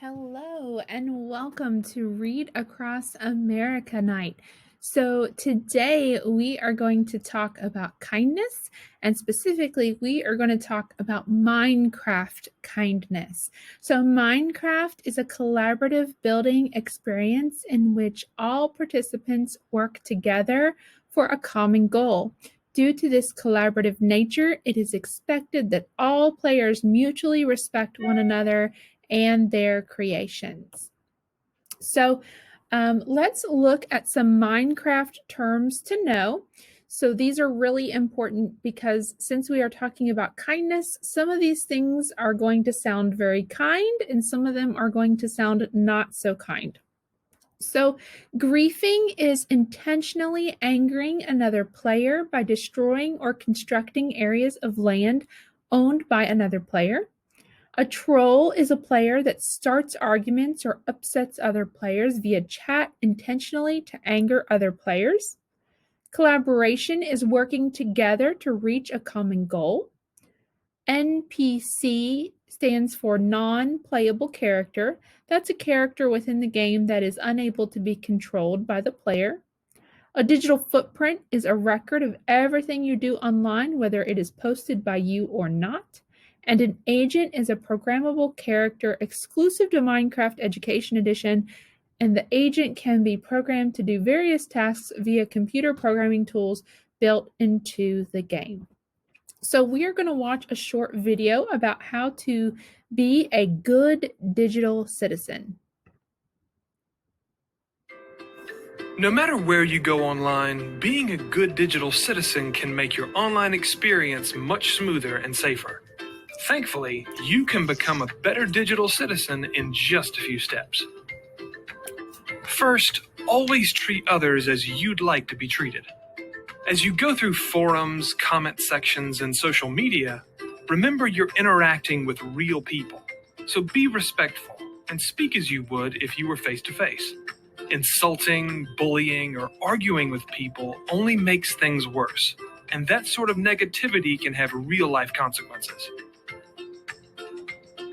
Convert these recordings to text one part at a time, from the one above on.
Hello and welcome to Read Across America Night. So today we are going to talk about kindness, and specifically we are going to talk about Minecraft kindness. So Minecraft is a collaborative building experience in which all participants work together for a common goal. Due to this collaborative nature, it is expected that all players mutually respect one another and their creations. So let's look at some Minecraft terms to know. So these are really important because since we are talking about kindness, some of these things are going to sound very kind and some of them are going to sound not so kind. So griefing is intentionally angering another player by destroying or constructing areas of land owned by another player. A troll is a player that starts arguments or upsets other players via chat intentionally to anger other players. Collaboration is working together to reach a common goal. NPC stands for non-playable character. That's a character within the game that is unable to be controlled by the player. A digital footprint is a record of everything you do online, whether it is posted by you or not. And an agent is a programmable character exclusive to Minecraft Education Edition, and the agent can be programmed to do various tasks via computer programming tools built into the game. So we are going to watch a short video about how to be a good digital citizen. No matter where you go online, being a good digital citizen can make your online experience much smoother and safer. Thankfully, you can become a better digital citizen in just a few steps. First, always treat others as you'd like to be treated. As you go through forums, comment sections, and social media, remember you're interacting with real people. So be respectful and speak as you would if you were face to face. Insulting, bullying, or arguing with people only makes things worse, and that sort of negativity can have real-life consequences.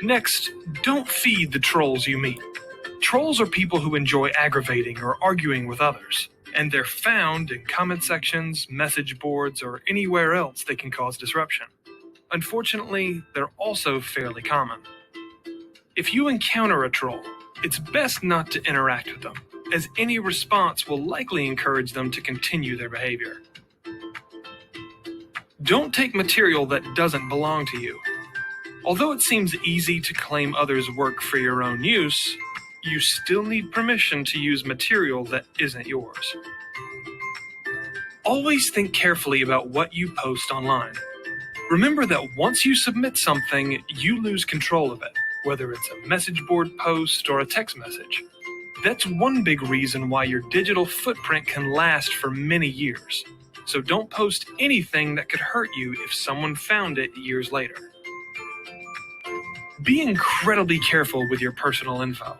Next, don't feed the trolls you meet. Trolls are people who enjoy aggravating or arguing with others, and they're found in comment sections, message boards, or anywhere else they can cause disruption. Unfortunately, they're also fairly common. If you encounter a troll, it's best not to interact with them, as any response will likely encourage them to continue their behavior. Don't take material that doesn't belong to you. Although it seems easy to claim others' work for your own use, you still need permission to use material that isn't yours. Always think carefully about what you post online. Remember that once you submit something, you lose control of it, whether it's a message board post or a text message. That's one big reason why your digital footprint can last for many years. So don't post anything that could hurt you if someone found it years later. Be incredibly careful with your personal info.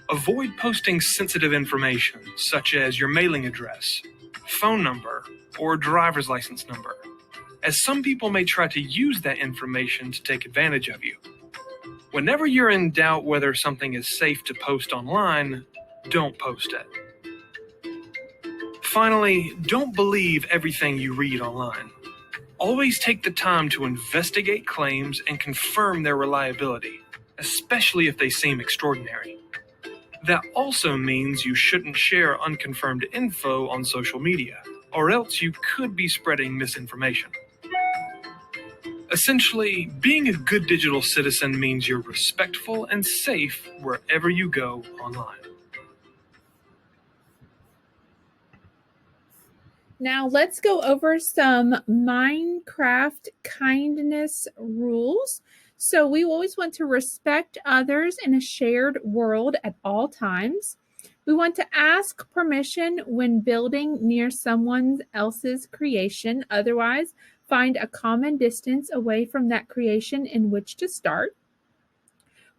Avoid posting sensitive information, such as your mailing address, phone number, or driver's license number, as some people may try to use that information to take advantage of you. Whenever you're in doubt whether something is safe to post online, don't post it. Finally, don't believe everything you read online. Always take the time to investigate claims and confirm their reliability, especially if they seem extraordinary. That also means you shouldn't share unconfirmed info on social media, or else you could be spreading misinformation. Essentially, being a good digital citizen means you're respectful and safe wherever you go online. Now let's go over some Minecraft kindness rules. So we always want to respect others in a shared world at all times. We want to ask permission when building near someone else's creation. Otherwise, find a common distance away from that creation in which to start.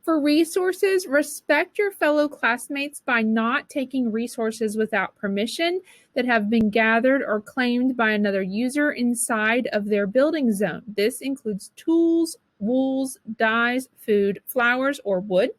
For resources, respect your fellow classmates by not taking resources without permission that have been gathered or claimed by another user inside of their building zone. This includes tools, wools, dyes, food, flowers, or wood.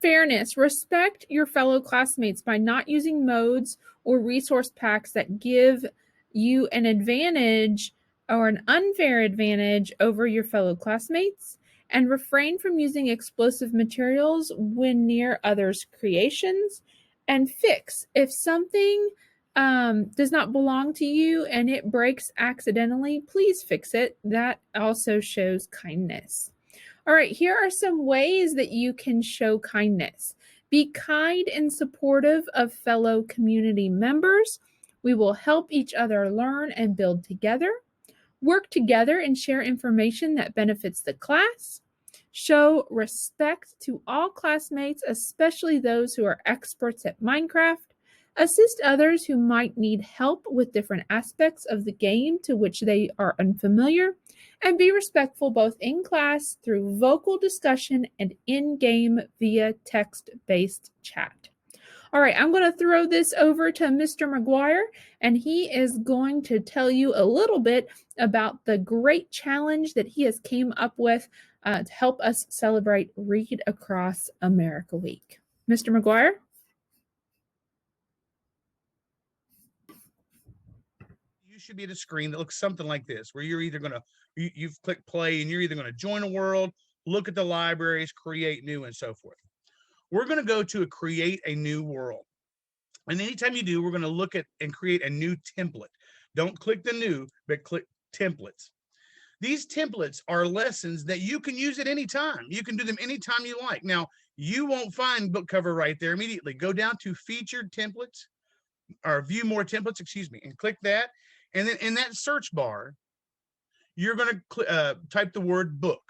Fairness. Respect your fellow classmates by not using modes or resource packs that give you an advantage or an unfair advantage over your fellow classmates. And refrain from using explosive materials when near others' creations. And fix. If something does not belong to you and it breaks accidentally, please fix it. That also shows kindness. All right, here are some ways that you can show kindness. Be kind and supportive of fellow community members. We will help each other learn and build together. Work together and share information that benefits the class. Show respect to all classmates, especially those who are experts at Minecraft. Assist others who might need help with different aspects of the game to which they are unfamiliar. And be respectful both in class through vocal discussion and in game via text based chat. All right, I'm going to throw this over to Mr. McGuire, and he is going to tell you a little bit about the great challenge that he has came up with to help us celebrate Read Across America Week. Mr. McGuire? You should be at a screen that looks something like this, where you're either going to, you've clicked play and you're either going to join a world, look at the libraries, create new, and so forth. We're going to go to create a new world. And anytime you do, we're going to look at and create a new template. Don't click the new, but click templates. These templates are lessons that you can use at any time. You can do them anytime you like. Now, you won't find book cover right there immediately. Go down to featured templates or view more templates, excuse me, and click that. And then in that search bar, you're going to type the word book.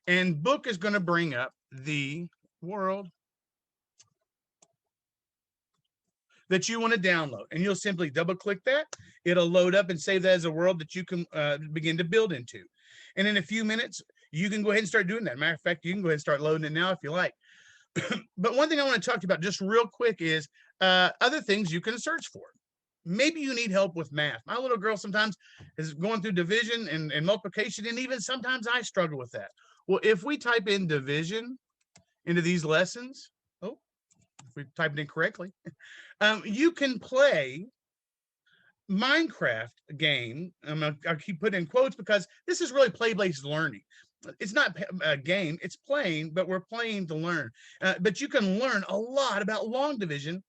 And book is going to bring up the world that you want to download. And you'll simply double click that. It'll load up and save that as a world that you can begin to build into. And in a few minutes, you can go ahead and start doing that. Matter of fact, you can go ahead and start loading it now if you like. But one thing I want to talk to you about just real quick is other things you can search for. Maybe you need help with math. My little girl sometimes is going through division and multiplication, and even sometimes I struggle with that. Well, if we type in division into these lessons, if we type it in correctly, you can play Minecraft game. I keep putting in quotes because this is really play-based learning. It's not a game, it's playing, but we're playing to learn. But you can learn a lot about long division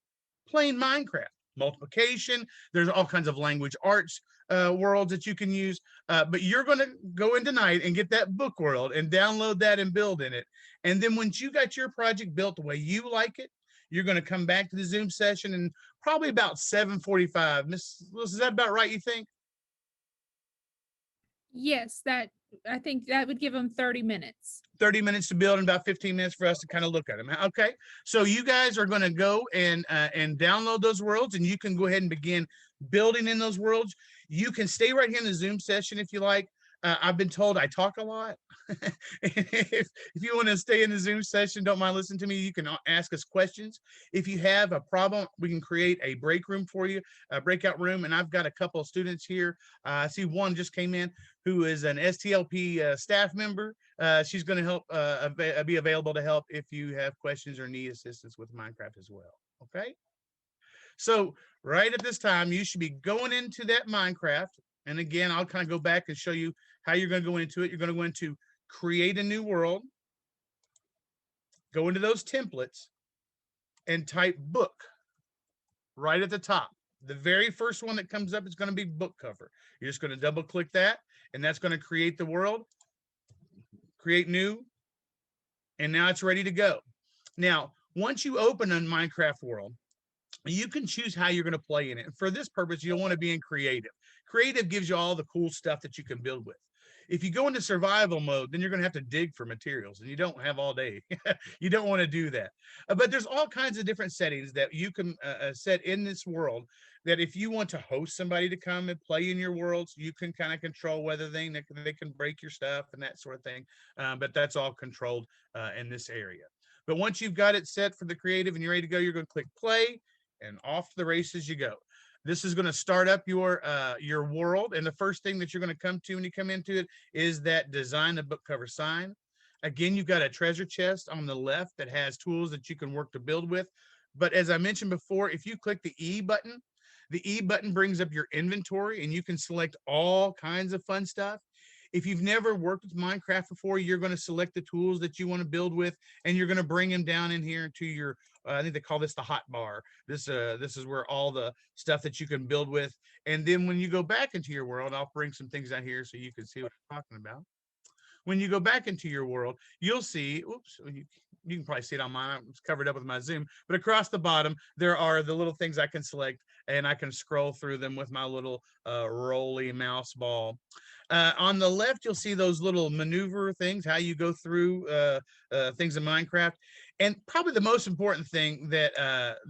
playing Minecraft. Multiplication, there's all kinds of language arts worlds that you can use, but you're going to go in tonight and get that book world and download that and build in it. And then once you got your project built the way you like it, you're going to come back to the Zoom session and probably about 7:45. Miss Willis, is that about right, you think? Yes, I think that would give them 30 minutes. 30 minutes to build and about 15 minutes for us to kind of look at them. Okay, so you guys are going to go and download those worlds, and you can go ahead and begin building in those worlds. You can stay right here in the Zoom session if you like. I've been told I talk a lot. if you want to stay in the Zoom session, don't mind listening to me, you can ask us questions. If you have a problem, we can create a break room for you, a breakout room. And I've got a couple of students here. I see one just came in who is an STLP staff member. She's going to help be available to help if you have questions or need assistance with Minecraft as well. Okay. So right at this time, you should be going into that Minecraft. And again, I'll kind of go back and show you how you're going to go into it. You're going to go into create a new world, go into those templates, and type book right at the top. The very first one that comes up is going to be book cover. You're just going to double click that, and that's going to create the world, create new, and now it's ready to go. Now, once you open a Minecraft world, you can choose how you're going to play in it. And for this purpose, you'll want to be in creative. Creative gives you all the cool stuff that you can build with. If you go into survival mode, then you're going to have to dig for materials, and you don't have all day. You don't want to do that. But there's all kinds of different settings that you can set in this world that if you want to host somebody to come and play in your worlds, you can kind of control whether they can break your stuff and that sort of thing. But that's all controlled in this area. But once you've got it set for the creative and you're ready to go, you're going to click play, and off to the races you go. This is going to start up your world, and the first thing that you're going to come to when you come into it is that design the book cover sign. Again, you've got a treasure chest on the left that has tools that you can work to build with. But as I mentioned before, if you click the E button brings up your inventory and you can select all kinds of fun stuff. If you've never worked with Minecraft before, you're going to select the tools that you want to build with, and you're going to bring them down in here into your, I think they call this the hot bar. This is where all the stuff that you can build with. And then when you go back into your world, I'll bring some things out here so you can see what I'm talking about. When you go back into your world, you'll see, oops, you can probably see it on mine. It's covered up with my Zoom, but across the bottom, there are the little things I can select, and I can scroll through them with my little rolly mouse ball. On the left, you'll see those little maneuver things, how you go through things in Minecraft. And probably the most important thing that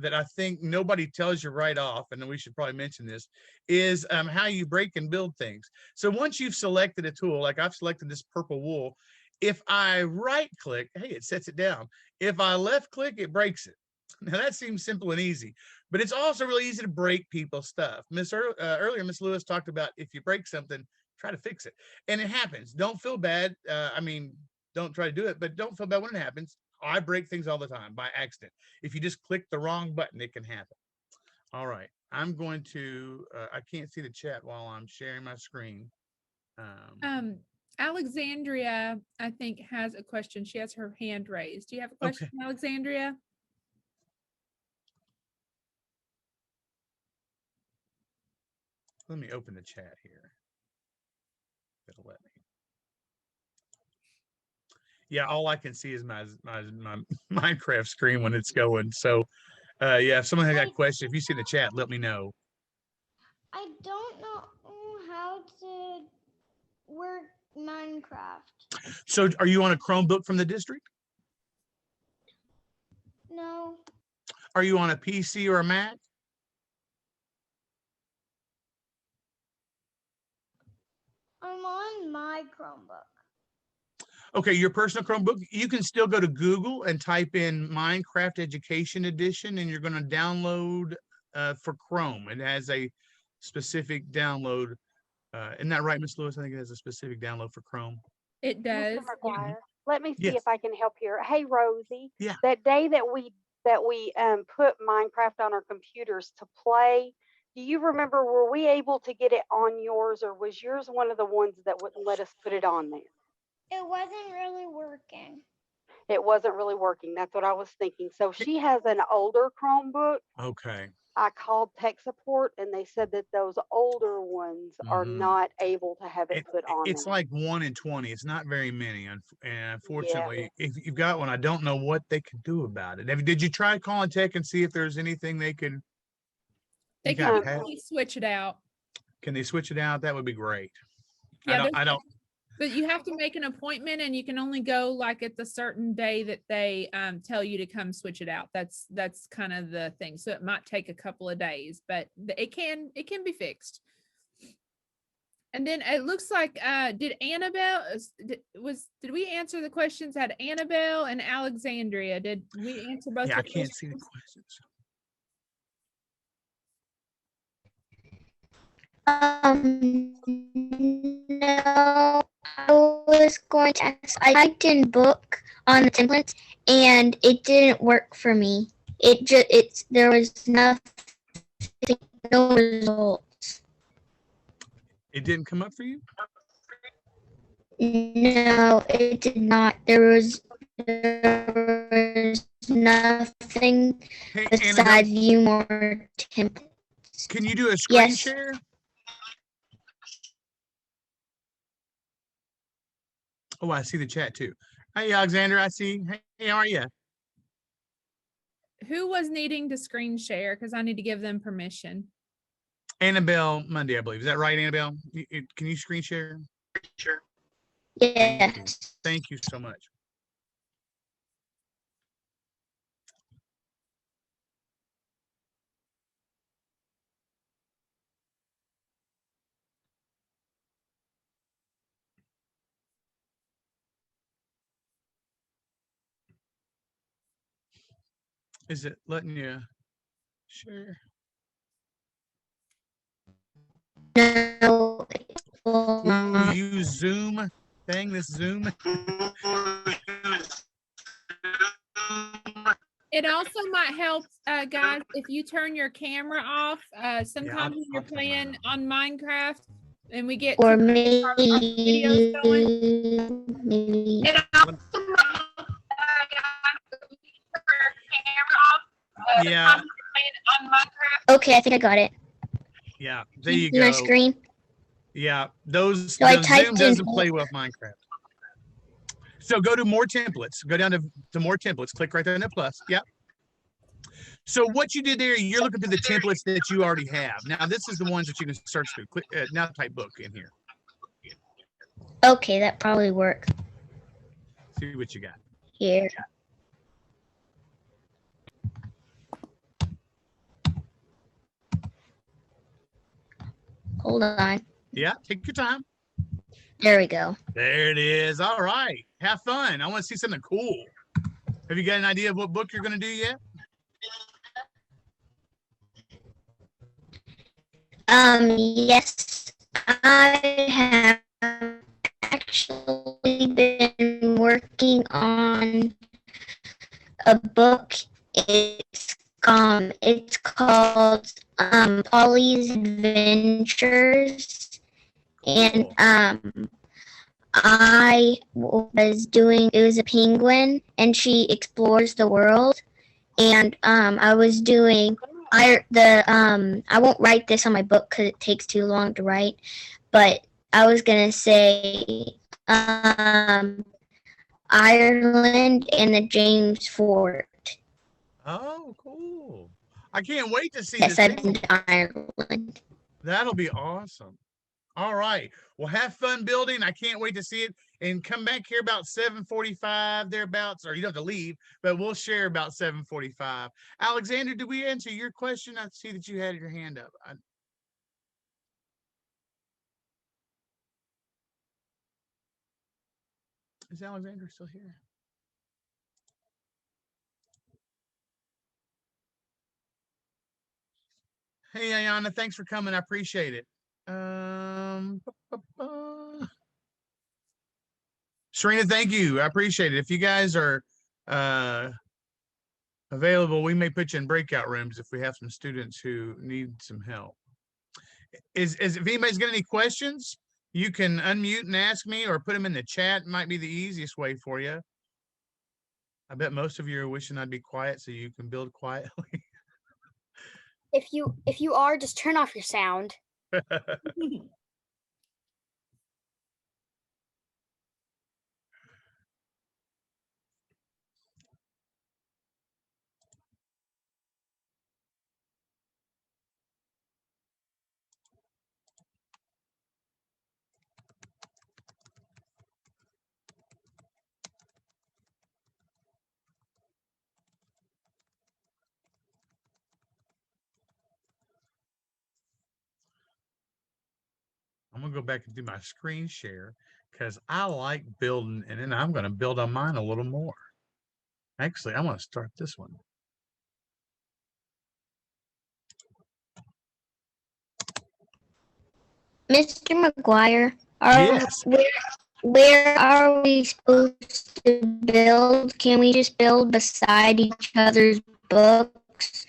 that I think nobody tells you right off, and we should probably mention this, is how you break and build things. So once you've selected a tool, like I've selected this purple wool, if I right click, hey, it sets it down. If I left click, it breaks it. Now that seems simple and easy, but it's also really easy to break people's stuff. Earlier, Miss Lewis talked about if you break something, try to fix it. And it happens. Don't feel bad. I mean, don't try to do it, but don't feel bad when it happens. I break things all the time by accident. If you just click the wrong button, it can happen. All right. I'm going to, I can't see the chat while I'm sharing my screen. Alexandria, I think, has a question. She has her hand raised. Do you have a question, okay, Alexandria? Let me open the chat here. It'll let me. Yeah, all I can see is my Minecraft screen when it's going. So, yeah, if someone has got a question, if you see the chat, let me know. I don't know how to work Minecraft. So, are you on a Chromebook from the district? No. Are you on a PC or a Mac? I'm on my Chromebook. Okay, your personal Chromebook, you can still go to Google and type in Minecraft Education Edition, and you're going to download for Chrome. It has a specific download. Isn't that right, Miss Lewis? I think it has a specific download for Chrome. It does. Mr. McGuire, let me see Yes. if I can help here. Hey, Rosie. Yeah. That day that we put Minecraft on our computers to play, do you remember, were we able to get it on yours, or was yours one of the ones that wouldn't let us put it on there? It wasn't really working. It wasn't really working. That's what I was thinking. So she has an older Chromebook. Okay. I called tech support and they said that those older ones are not able to have it put on. It's there. like 1 in 20. It's not very many. And unfortunately, if you've got one, I don't know what they could do about it. Did you try calling tech and see if there's anything they could? They can switch it out. Can they switch it out? That would be great. Yeah, I don't. But you have to make an appointment, and you can only go like at the certain day that they tell you to come switch it out. That's kind of the thing. So it might take a couple of days, but it can be fixed. And then it looks like did Annabelle did we answer the questions? Had Annabelle and Alexandria, did we answer both? Yeah, I can't see the questions. No, I was going to ask. I typed in book on the template and it didn't work for me. There was no results. It didn't come up for you? No, it did not. There was nothing besides view more templates. Can you do a screen share? Oh, I see the chat too. Hey, Alexander, I see. Hey, how are you? Who was needing to screen share? Because I need to give them permission. Annabelle Monday, I believe. Is that right, Annabelle? Can you screen share? Sure. Yes. Thank you so much. Is it letting you share? No. Ooh, use Zoom. Dang this Zoom. It also might help, guys, if you turn your camera off. Sometimes when you're I'll turn mine playing off. on Minecraft and we get Or too many of our videos going. maybe. It also might help, guys, if you turn your camera off. Yeah. Sometimes when you're playing on Minecraft. Okay, I think I got it. Yeah, there Can you see my go. screen? Yeah, So the I Zoom typed in doesn't play well with Minecraft. So go to more templates. Go down to more templates. Click right there on that plus. Yep. So what you did there, you're looking through the templates that you already have. Now this is the ones that you can search through. Click now type book in here. Okay, that probably worked. See what you got. Here. Hold on. Yeah, take your time. There we go. There it is. All right. Have fun. I want to see something cool. Have you got an idea of what book you're going to do yet? Yes, I have actually been working on a book. It's called Polly's Adventures, and I was doing. It was a penguin, and she explores the world, and I was doing. I won't write this on my book because it takes too long to write, but I was gonna say Ireland and the James Fort. Oh, cool. I can't wait to see Yes, this. I've been to Ireland. That'll be awesome. All right. Well, have fun building. I can't wait to see it. And come back here about 7:45 thereabouts, or you don't have to leave, but we'll share about 7:45. Alexander, did we answer your question? I see that you had your hand up. Is Alexander still here? Hey, Ayana, thanks for coming. I appreciate it. Serena, thank you. I appreciate it. If you guys are available, we may put you in breakout rooms if we have some students who need some help. If anybody's got any questions, you can unmute and ask me or put them in the chat. Might be the easiest way for you. I bet most of you are wishing I'd be quiet so you can build quietly. If you are, just turn off your sound. I'm gonna go back and do my screen share because I like building, and then I'm gonna build on mine a little more. Actually, I want to start this one. Mr. McGuire, Yes. where are we supposed to build? Can we just build beside each other's books?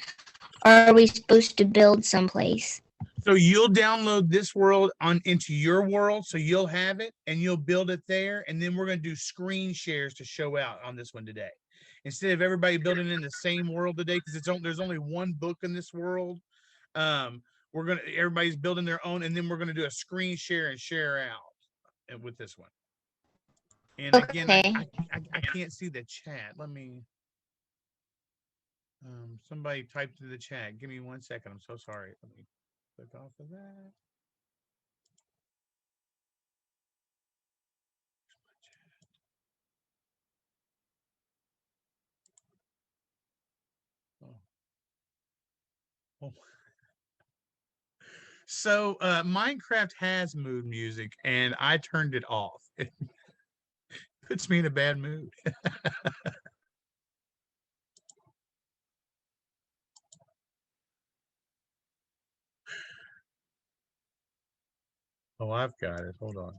Or are we supposed to build someplace? So you'll download this world into your world, so you'll have it and you'll build it there, and then we're going to do screen shares to show out on this one today. Instead of everybody building in the same world today, because there's only one book in this world. Everybody's building their own, and then we're gonna do a screen share and share out with this one. And again, I can't see the chat. Let me. Somebody typed in the chat. Give me 1 second. I'm so sorry. Let me click off of that. Oh. So Minecraft has mood music, and I turned it off. It puts me in a bad mood. Oh, I've got it. Hold on.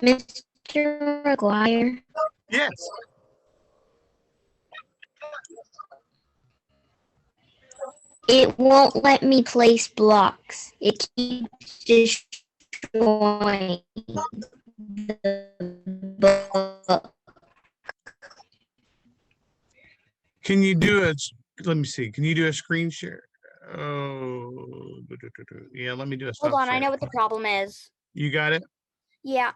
Mr. McGuire. Yes. It won't let me place blocks. It keeps destroying the book. Can you do a, let me see, can you do a screen share? Oh, yeah, let me do a stop Hold on, I share. know what the problem is. You got it? Yeah,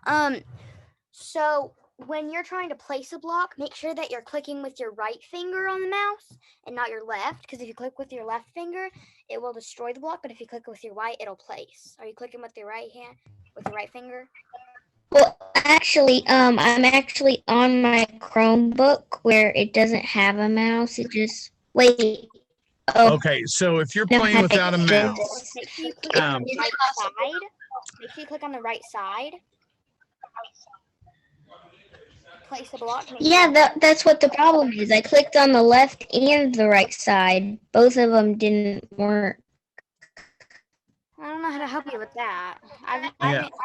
so when you're trying to place a block, make sure that you're clicking with your right finger on the mouse and not your left, because if you click with your left finger, it will destroy the block, but if you click with your right, it'll place. Are you clicking with your right hand, with your right finger? Well, actually, I'm actually on my Chromebook where it doesn't have a mouse. It just, wait. Oh, Okay, so if you're no, playing without a it's mouse, this. Make sure you click on the right side. Make sure you click on the right side. Place a block. Yeah, that's what the problem is. I clicked on the left and the right side. Both of them didn't work. I don't know how to help you with that. I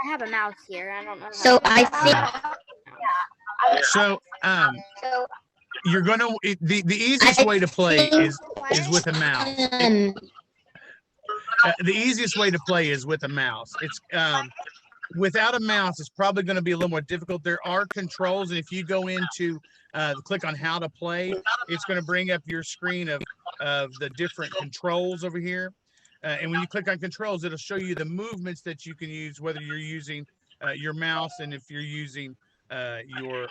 have a mouse here. I don't know. So I think so you're gonna the easiest way to play is with a mouse. The easiest way to play is with a mouse. It's without a mouse, it's probably going to be a little more difficult. There are controls, and if you go into click on how to play, it's going to bring up your screen of the different controls over here. And when you click on controls, it'll show you the movements that you can use, whether you're using your mouse and if you're using your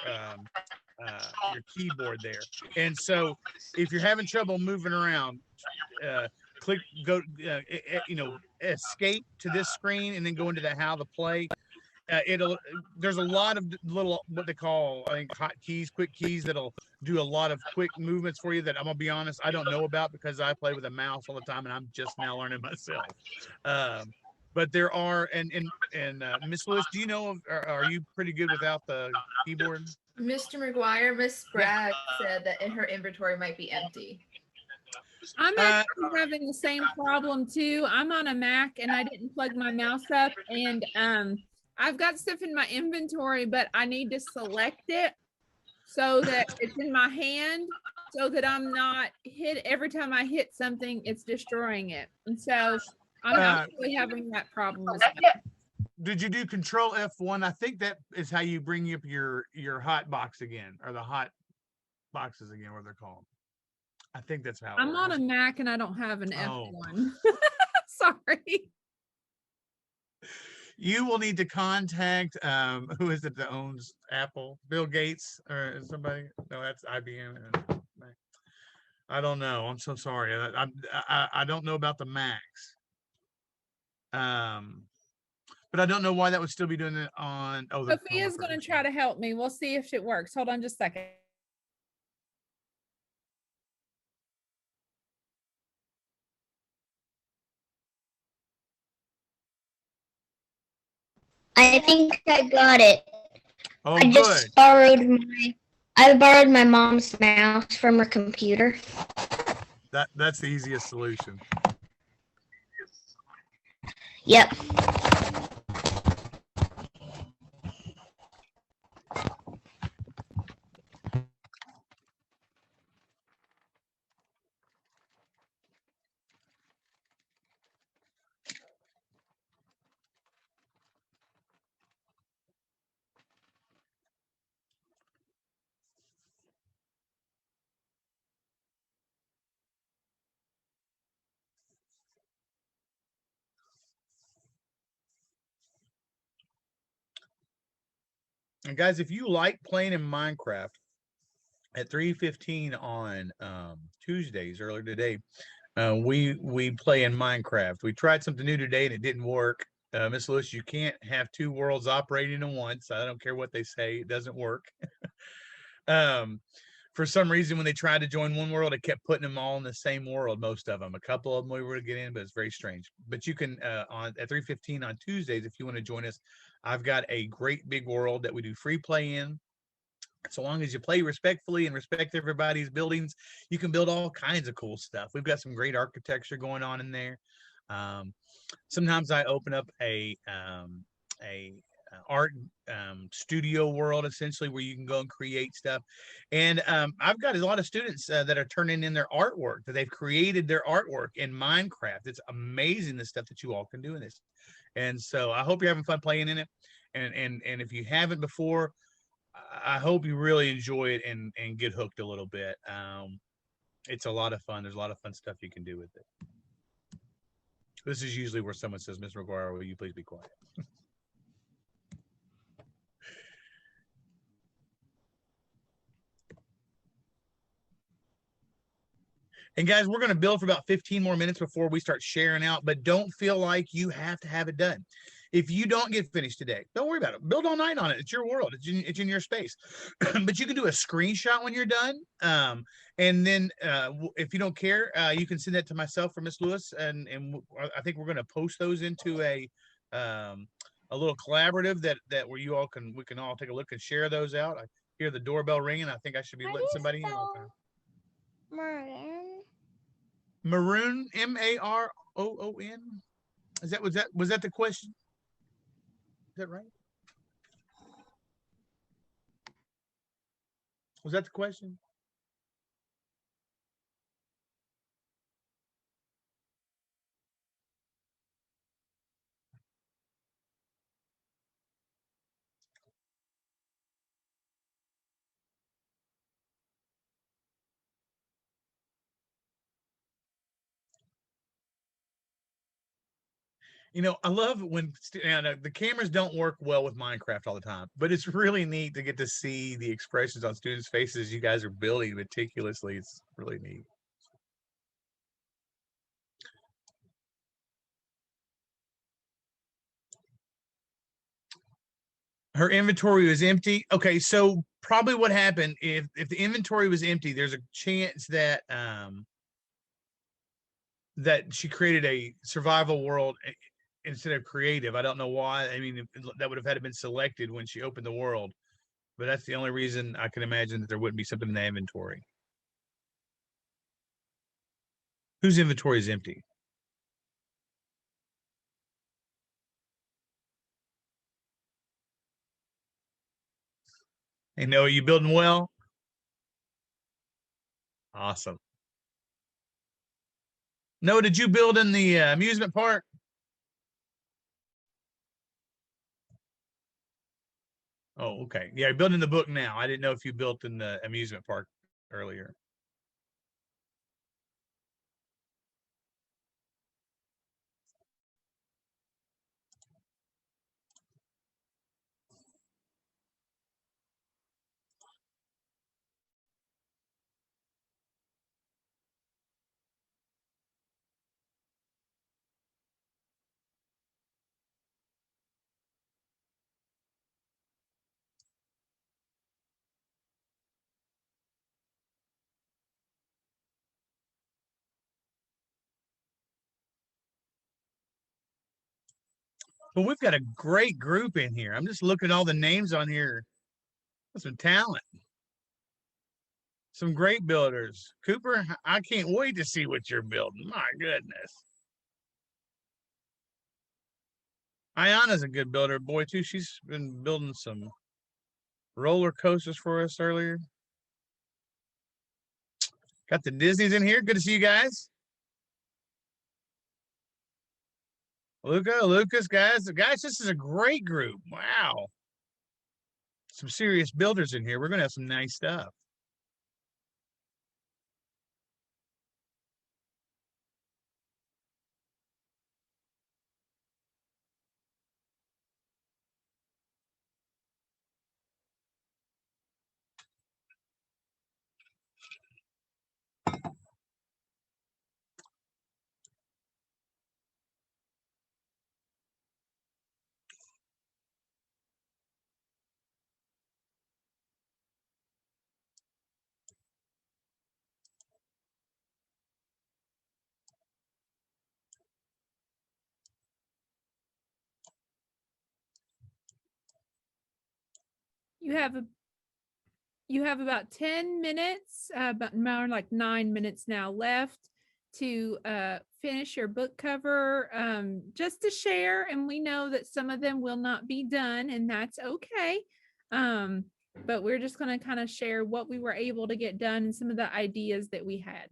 keyboard there. And so if you're having trouble moving around, click, go, escape to this screen and then go into the how to play. There's a lot of little, what they call, I think, hot keys, quick keys that'll do a lot of quick movements for you that I'm gonna be honest, I don't know about because I play with a mouse all the time and I'm just now learning myself. But there are, and Miss Lewis, do you know, are you pretty good without the keyboard? Mr. McGuire, Miss Sprague said that in her inventory might be empty. I'm actually having the same problem too. I'm on a Mac and I didn't plug my mouse up, and I've got stuff in my inventory, but I need to select it so that it's in my hand so that I'm not hit every time I hit something, it's destroying it. And so I'm actually having that problem. Did you do Control F1? I think that is how you bring up your hot box again, or the hot boxes again, what they're called. I think that's how. I'm on a Mac and I don't have an F1. Sorry. You will need to contact who is it that owns Apple? Bill Gates or somebody? No, that's IBM. I don't know. I'm so sorry. I don't know about the Macs. But I don't know why that would still be doing it on. Oh, Sophia's going to try to help me. We'll see if it works. Hold on just a second. I think I got it. Oh, I just borrowed my mom's mouse from her computer. That's the easiest solution. Yep. And guys, if you like playing in Minecraft, at 3:15 on Tuesdays, earlier today, we play in Minecraft. We tried something new today and it didn't work. Miss Lewis, you can't have two worlds operating at once. I don't care what they say, it doesn't work. For some reason, when they tried to join one world, it kept putting them all in the same world. Most of them, a couple of them we were to get in, but it's very strange. But you can at 3:15 on Tuesdays, if you want to join us. I've got a great big world that we do free play in. So long as you play respectfully and respect everybody's buildings, you can build all kinds of cool stuff. We've got some great architecture going on in there. Sometimes I open up a art studio world, essentially, where you can go and create stuff. And I've got a lot of students that are turning in their artwork, that they've created their artwork in Minecraft. It's amazing the stuff that you all can do in this. And so I hope you're having fun playing in it. And if you haven't before, I hope you really enjoy it and get hooked a little bit. It's a lot of fun. There's a lot of fun stuff you can do with it. This is usually where someone says, "Ms. McGuire, will you please be quiet?" And guys, we're going to build for about 15 more minutes before we start sharing out, but don't feel like you have to have it done. If you don't get finished today, don't worry about it. Build all night on it. It's your world. It's in your space. But you can do a screenshot when you're done. And then if you don't care, you can send that to myself or Miss Lewis. And I think we're going to post those into a little collaborative that where we can all take a look and share those out. I hear the doorbell ringing. I think I should be letting somebody in all the time. Maroon, Maroon. Was that the question? Is that right? Was that the question? You know, I love when the cameras don't work well with Minecraft all the time, but it's really neat to get to see the expressions on students' faces. You guys are building meticulously. It's really neat. Her inventory was empty. Okay, so probably what happened, if the inventory was empty, there's a chance that that she created a survival world instead of creative. I don't know why. I mean, that would have had to been selected when she opened the world, but that's the only reason I can imagine that there wouldn't be something in the inventory. Whose inventory is empty? Hey, Noah, you building well? Awesome. Noah, did you build in the amusement park? Oh, okay. Yeah, you're building the book now. I didn't know if you built in the amusement park earlier. Well, we've got a great group in here. I'm just looking at all the names on here. Some talent. Some great builders. Cooper, I can't wait to see what you're building. My goodness. Ayana's a good builder, boy, too. She's been building some roller coasters for us earlier. Got the Disneys in here. Good to see you guys. Lucas, guys, this is a great group. Wow. Some serious builders in here. We're going to have some nice stuff. You have about 10 minutes, about more like 9 minutes now left to finish your book cover just to share. And we know that some of them will not be done, and that's okay. But we're just going to kind of share what we were able to get done and some of the ideas that we had.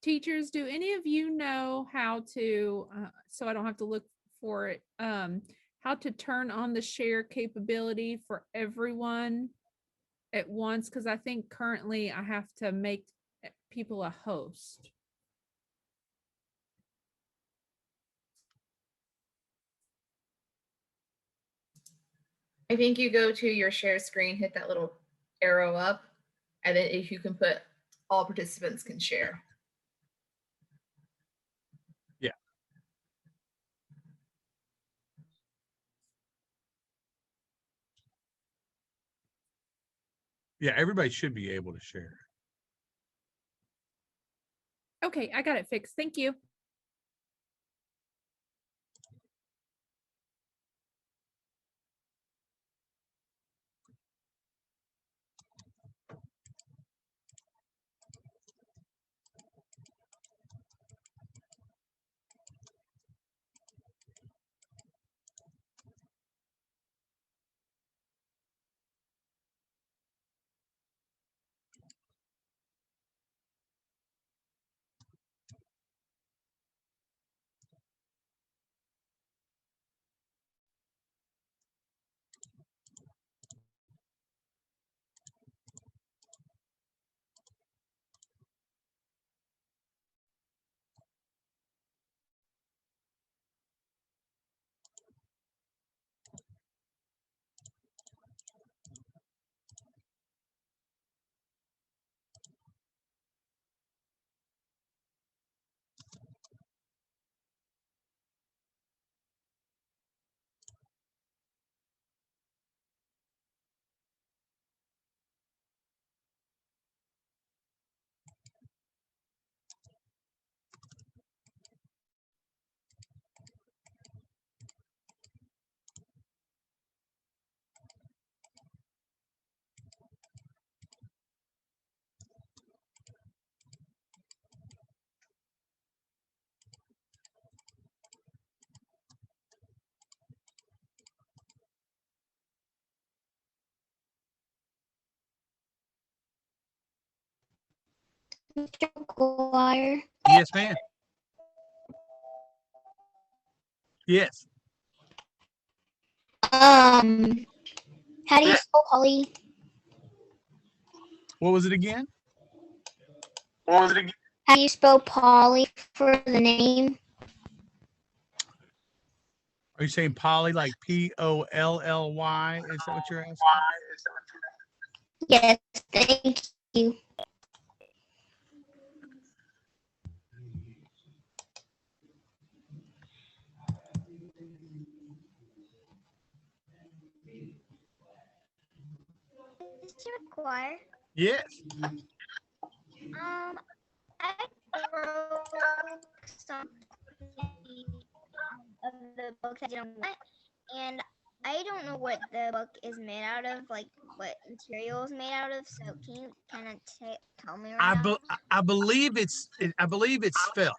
Teachers, do any of you know how to, so I don't have to look for it, how to turn on the share capability for everyone at once? Because I think currently I have to make people a host. I think you go to your share screen, hit that little arrow up, and then if you can put all participants can share. Yeah, everybody should be able to share. Okay, I got it fixed. Thank you. Mr. McGuire. Yes, ma'am. Yes. How do you spell Polly? What was it again? How do you spell Polly for the name? Are you saying Polly like Polly? Is that what you're asking? Yes, thank you. Mr. McGuire. Yes. I wrote some of the books I didn't want, and I don't know what the book is made out of, like what material is made out of. So can you kind of tell me right now? I believe it's felt.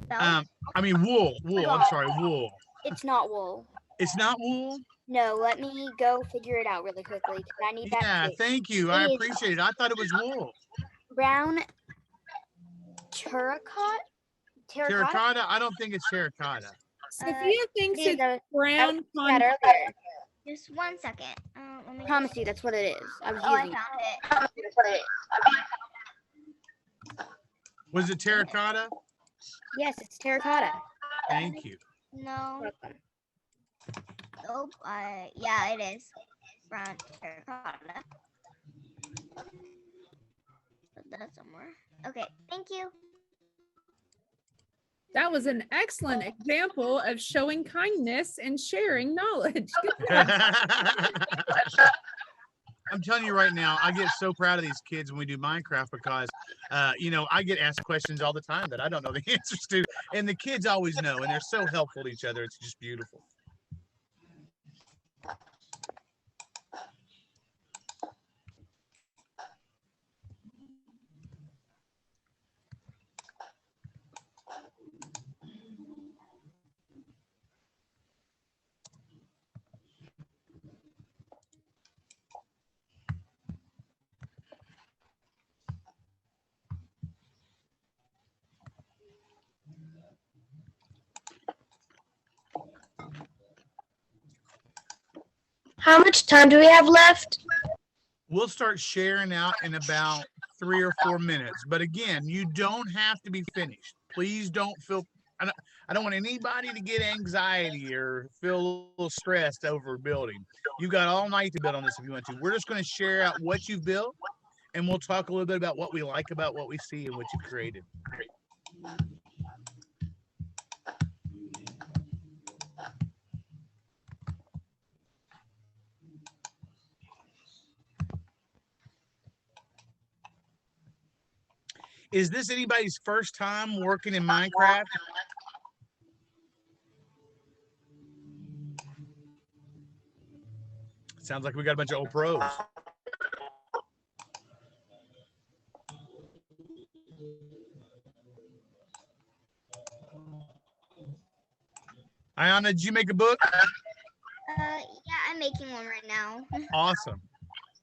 Felt? I mean wool. I'm sorry, wool. It's not wool. It's not wool. No, let me go figure it out really quickly because I need that Yeah, too. thank you. I appreciate it. I thought it was wool. Brown terracotta? Terracotta? I don't think it's terracotta. Sophia thinks these it's are- brown that con. earlier. Just 1 second. Let me I promise you, that's what it is. I was Oh, I using found it. Was it terracotta? Yes, it's terracotta. Thank you. No. Welcome. Nope. Yeah, it is. Brown terracotta. Put that somewhere. Okay. Thank you. That was an excellent example of showing kindness and sharing knowledge. I'm telling you right now, I get so proud of these kids when we do Minecraft because, I get asked questions all the time that I don't know the answers to, and the kids always know, and they're so helpful to each other. It's just beautiful. How much time do we have left? We'll start sharing out in about 3 or 4 minutes. But again, you don't have to be finished. Please don't feel, I don't want anybody to get anxiety or feel a little stressed over building. You've got all night to build on this if you want to. We're just going to share out what you've built, and we'll talk a little bit about what we like about what we see and what you've created. Is this anybody's first time working in Minecraft? Sounds like we got a bunch of old pros. Ayana, did you make a book? Yeah, I'm making one right now. Awesome.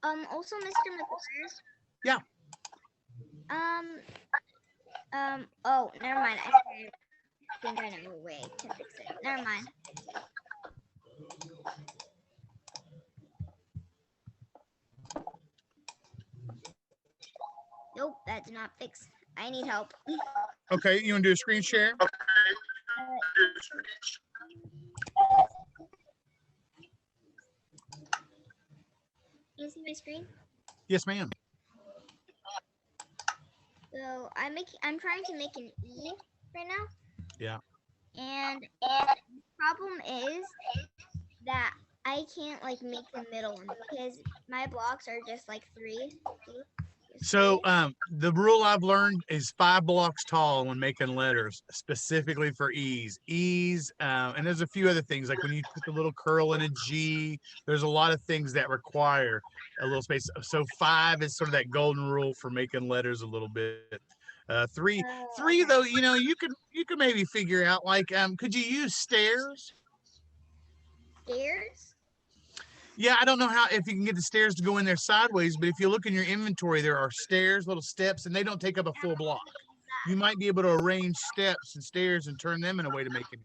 Also, Mr. McGuire. Yeah. Oh, never mind. I think I know a way to fix it. Never mind. Nope, that did not fix. I need help. Okay, you want to do a screen share? Can you see my screen? Yes, ma'am. So I'm trying to make an E right now. Yeah. And the problem is that I can't like make the middle one because my blocks are just like 3. So the rule I've learned is 5 blocks tall when making letters, specifically for E's. E's, and there's a few other things, like when you put the little curl in a G, there's a lot of things that require a little space. So 5 is sort of that golden rule for making letters a little bit. 3 though, you could maybe figure out, like, could you use stairs? Stairs? Yeah, I don't know if you can get the stairs to go in there sideways, but if you look in your inventory, there are stairs, little steps, and they don't take up a full block. You might be able to arrange steps and stairs and turn them in a way to make it.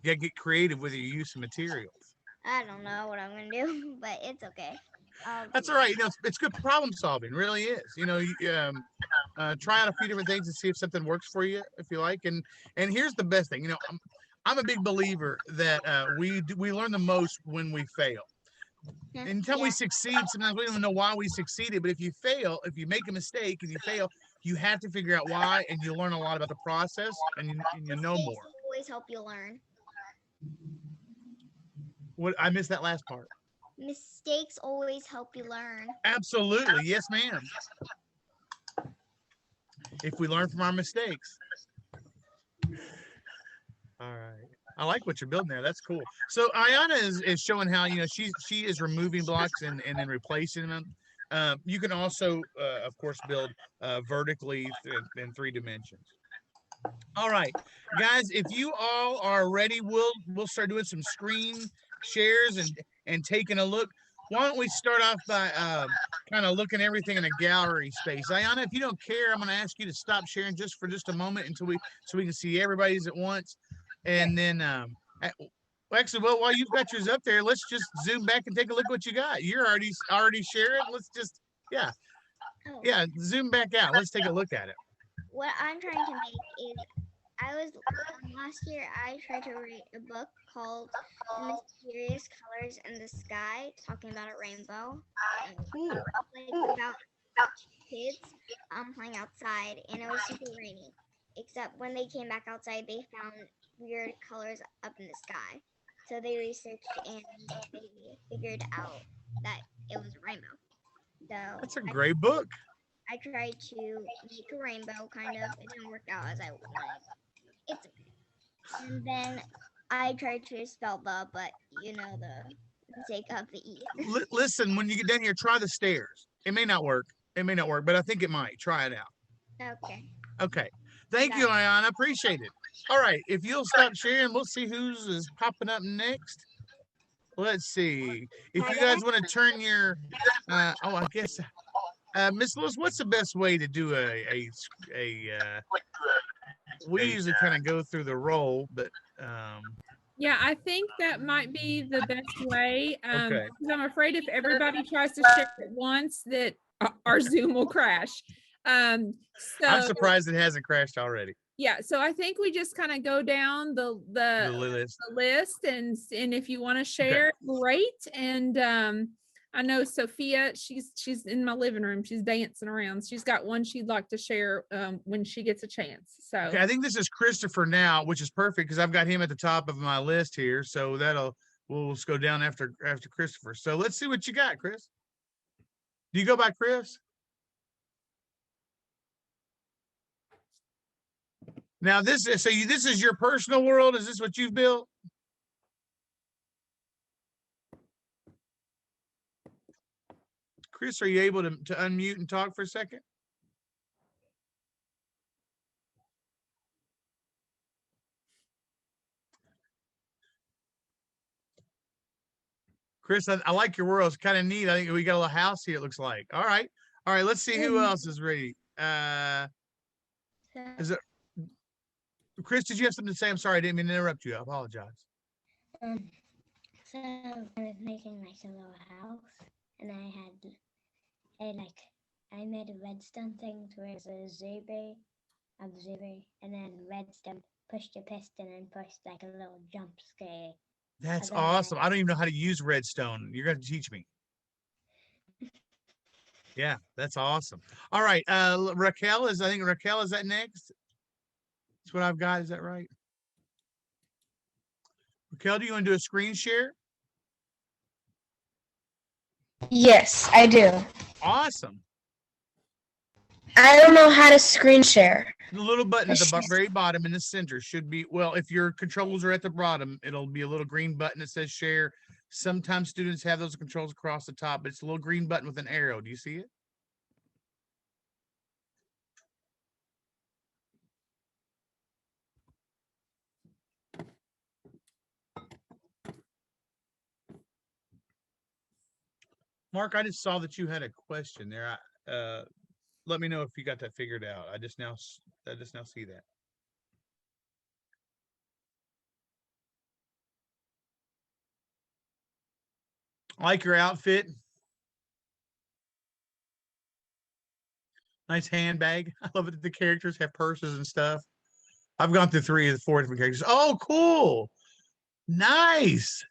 You gotta get creative with your use of materials. I don't know what I'm gonna do, but it's okay. That's all right. It's good problem solving. Really is. Try out a few different things and see if something works for you, if you like. And here's the best thing. I'm a big believer that we learn the most when we fail. Until we succeed, sometimes we don't even know why we succeeded. But if you fail, if you make a mistake and you fail, you have to figure out why, and you learn a lot about the process, and you know more. Always help you learn. What I missed that last part. Mistakes always help you learn. Absolutely, yes, ma'am. If we learn from our mistakes. All right. I like what you're building there. That's cool. So Ayana is showing how, she is removing blocks and then replacing them. You can also, of course, build vertically in 3 dimensions. All right, guys, if you all are ready, we'll start doing some screen shares and taking a look. why don't we start off by kind of looking everything in a gallery space. Ayana, if you don't care, I'm going to ask you to stop sharing just for just a moment until we can see everybody's at once, and then actually, well, while you've got yours up there, let's just zoom back and take a look at what you got. You're already sharing. Let's just yeah, zoom back out. Let's take a look at it. What I'm trying to make is last year I tried to write a book called The Mysterious Colors in the Sky, talking about a rainbow. About kids playing outside, and it was super rainy. Except when they came back outside, they found weird colors up in the sky. So they researched and they figured out that it was a rainbow. So that's a great book. I tried to make a rainbow, kind of. It didn't work out as I wanted. It's okay. And then I tried to spell the, but the sake of the E. Listen, when you get down here, try the stairs. It may not work. But I think it might. Try it out. Okay. Thank you, Ayana. Appreciate it. All right. If you'll stop sharing, we'll see who's is popping up next. Let's see. If you guys want to turn your, I guess, Miss Lewis, what's the best way to do we usually kind of go through the roll, but yeah, I think that might be the best way. Okay. Because I'm afraid if everybody tries to share at once, that our Zoom will crash. I'm surprised it hasn't crashed already. Yeah, so I think we just kind of go down the list, and if you want to share, great. And I know Sophia, she's in my living room. She's dancing around. She's got one she'd like to share when she gets a chance. So okay, I think this is Christopher now, which is perfect because I've got him at the top of my list here. So we'll just go down after Christopher. So let's see what you got, Chris. Do you go by Chris? Now this is your personal world. Is this what you've built? Chris, are you able to unmute and talk for a second? Chris, I like your world. It's kind of neat. I think we got a little house here, it looks like. All right. Let's see who else is ready. Is it Chris, did you have something to say? I'm sorry, I didn't mean to interrupt you. I apologize. So I was making like a little house, and I made a redstone thing where it's a zebra, and then redstone pushed a piston and pushed like a little jump scare. That's awesome. I don't even know how to use redstone. You're going to teach me. Yeah, that's awesome. All right, Raquel is that next? That's what I've got. Is that right? Raquel, do you want to do a screen share? Yes, I do. Awesome. I don't know how to screen share. The little button at the very bottom in the center should be, well, if your controls are at the bottom, it'll be a little green button that says share. Sometimes students have those controls across the top, but it's a little green button with an arrow. Do you see it? Mark, I just saw that you had a question there. Let me know if you got that figured out. I just now see that. I like your outfit. Nice handbag. I love it that the characters have purses and stuff. I've gone through 3 of the 4 different characters. Oh, cool. Nice.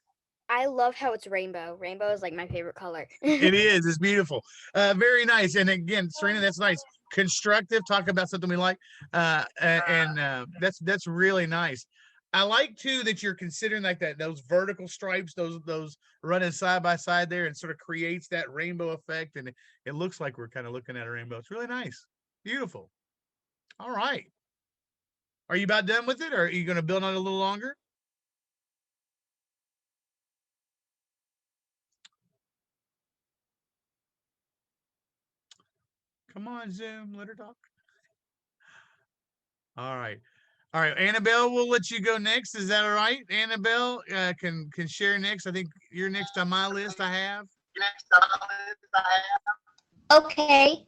I love how it's rainbow. Rainbow is like my favorite color. It is. It's beautiful. Very nice. And again, Serena, that's nice. Constructive. Talk about something we like. That's really nice. I like too that you're considering like that those vertical stripes, those running side by side there, and sort of creates that rainbow effect. And it looks like we're kind of looking at a rainbow. It's really nice. Beautiful. All right. Are you about done with it, or are you going to build on it a little longer? Come on, Zoom, let her talk. All right. Annabelle, we'll let you go next. Is that all right? Annabelle can share next. I think you're next on my list I have. Okay.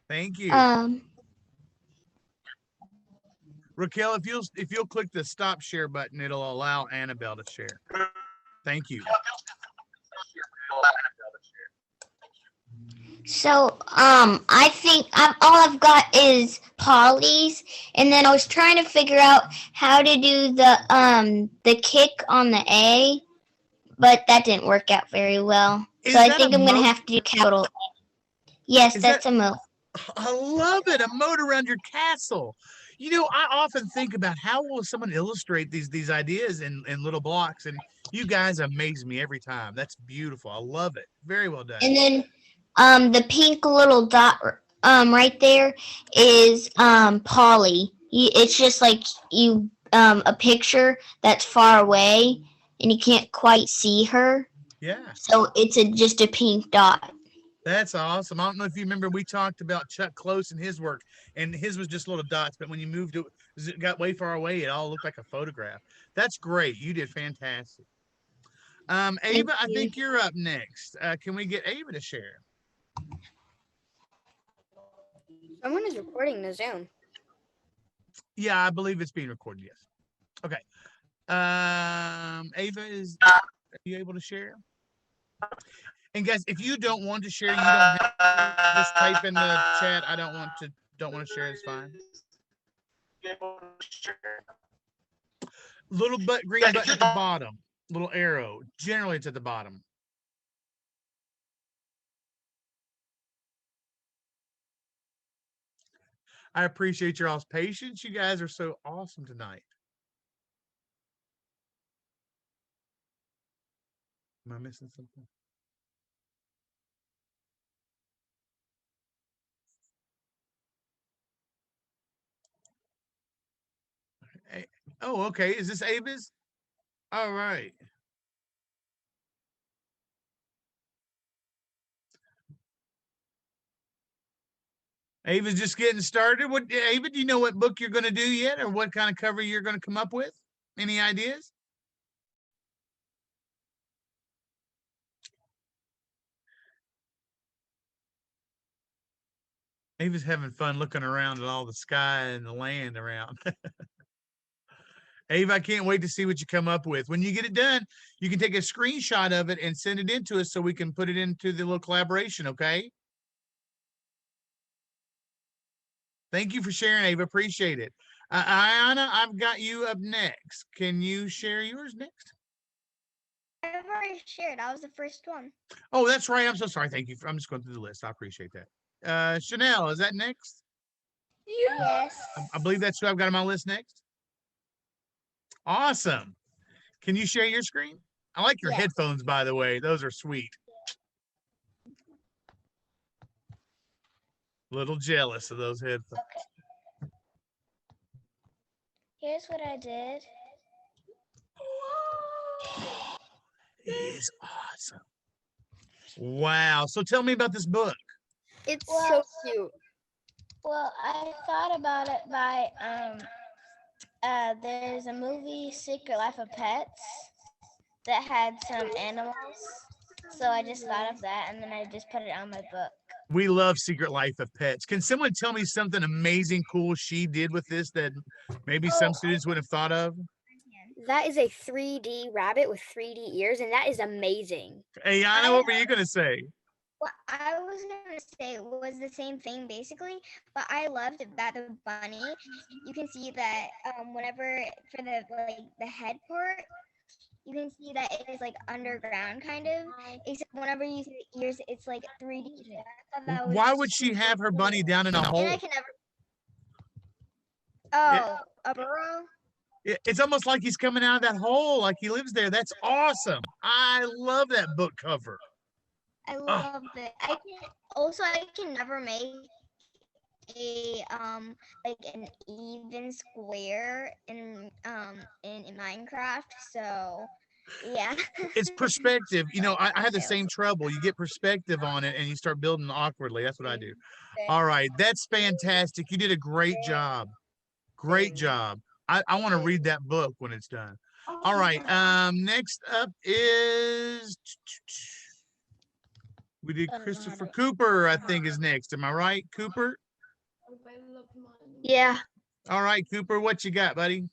Thank you. Raquel, if you'll click the stop share button, it'll allow Annabelle to share. Thank you. So, I think all I've got is Polly's, and then I was trying to figure out how to do the kick on the A, but that didn't work out very well. So I think I'm gonna have to do capital A. Yes, that's a moat. I love it. A moat around your castle. You know, I often think about how will someone illustrate these ideas in little blocks, and you guys amaze me every time. That's beautiful. I love it. Very well done. And then the pink little dot right there is Polly. It's just like you a picture that's far away and you can't quite see her. Yeah. So it's just a pink dot. That's awesome. I don't know if you remember, we talked about Chuck Close and his work, and his was just little dots, but when you moved it got way far away, it all looked like a photograph. That's great. You did fantastic. Ava, I think you're up next. Can we get Ava to share? Someone is recording the Zoom. Yeah, I believe it's being recorded, yes. Okay. Ava, are you able to share? And guys, if you don't want to share, you don't have to. Just type in the chat. I don't want to share. It's fine. Little green button at the bottom. Little arrow. Generally, it's at the bottom. I appreciate your all's patience. You guys are so awesome tonight. Am I missing something? Oh, okay. Is this Ava's? All right. Ava's just getting started. Ava, do you know what book you're going to do yet, or what kind of cover you're going to come up with? Any ideas? Ava's having fun looking around at all the sky and the land around. Ava, I can't wait to see what you come up with. When you get it done, you can take a screenshot of it and send it in to us so we can put it into the little collaboration, okay? Thank you for sharing, Ava. Appreciate it. Ayana, I've got you up next. Can you share yours next? I've already shared. I was the first one. Oh, that's right. I'm so sorry. Thank you. I'm just going through the list. I appreciate that. Chanel, is that next? Yes. I believe that's who I've got on my list next. Awesome. Can you share your screen? I like your headphones, by the way. Those are sweet. Little jealous of those headphones. Okay. Here's what I did. It is awesome. Wow. So tell me about this book. It's so cute. Well, I thought about it by there's a movie, Secret Life of Pets, that had some animals. So I just thought of that, and then I just put it on my book. We love Secret Life of Pets. Can someone tell me something amazing, cool she did with this that maybe some students would have thought of? That is a 3D rabbit with 3D ears, and that is amazing. Hey, Yana, what were you going to say? What I was gonna say was the same thing basically, but I loved that the bunny, you can see that whenever for the head part, you can see that it is like underground kind of, except whenever you see the ears, it's like 3D. Why would she have her bunny down in a hole? And I can never. Oh, a burrow? It's almost like he's coming out of that hole, like he lives there. That's awesome. I love that book cover. I love it. I can never make a like an even square in Minecraft. So yeah. It's perspective. You know, I have the same trouble. You get perspective on it and you start building awkwardly. That's what I do. All right. That's fantastic. You did a great job. Great job. I want to read that book when it's done. All right. Next up is We did I don't know how Christopher to- Cooper, I think is next. Am I right, Cooper? Yeah. All right, Cooper, what you got, buddy?